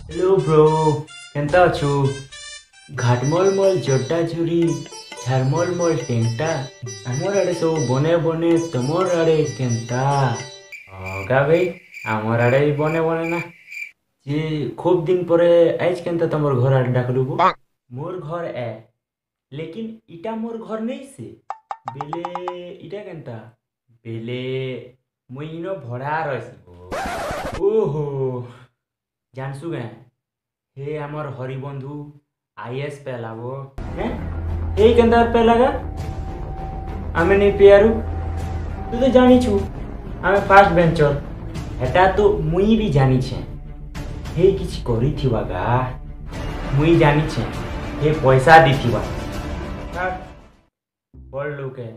Hello bro Kenta अछु घाटमल मल Jeddah झुरी Jharmal मल टेंटा आमर आड़े सब बने बने तमर आड़े केंता गा भाई आमर आड़े भी बने बने ना जे खूब दिन परे आइज केंता तमर घर आड़े डाकलु गो मोर घर ए लेकिन इटा मोर घर नहीं से बेले इटा केंता बेले मुई इनो भड़ा रसी गो ओहो जानसु गए हे आमर हरिबंधु आईएएस पेलाबो हैं हे केंदार पेलागा आमे नहीं पेयारु तू तो जानी छु आमे फास्ट बेंचर हेटा तो मुई भी जानी छे हे किछ करी थिबागा मुई जानी छे हे पैसा दी थिबा बड़ लोग है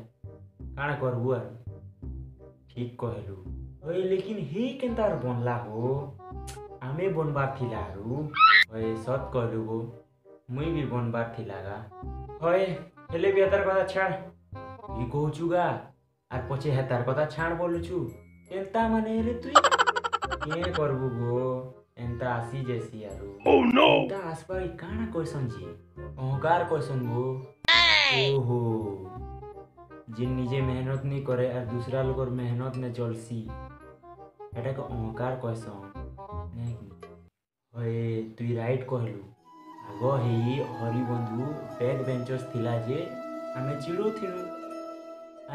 काना करबु आर ठीक कहलु ओए लेकिन हे केंदार बनला हो आमे बनबार थिलारु ओए सत कहलु गो मुई भी बनबार थिलागा ओए हेले भी हेतार कथा छाड़ ई कहूचुगा आर पछे हेतार कथा छाड़ बोलुछु एंता माने हेले तुई के करबु गो एंता आसी जेसी आरु ओह नो एंता आसपाई काना क्वेश्चन जी अहंकार क्वेश्चन गो ओहो जिन निजे मेहनत नहीं करे और दूसरा लोगर मेहनत ने चलसी एटा को अहंकार क्वेश्चन नहीं ओए तुई राइट कहलु आगो हेई हरिबंधु बैक बेंचर्स थिला जे आमे चिड़ो थिनु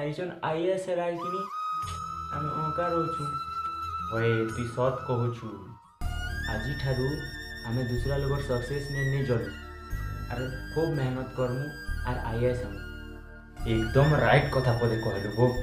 आइजन आईएएस राइकिनी आमे अहंकार होछु ओए तुई सत कहूछु आजी ठारू आमे दूसरा लोगर सक्सेस ने नहीं जलु और खूब मेहनत करमु और आईएएस हम एकदम राइट कथा पदे कहलु गो।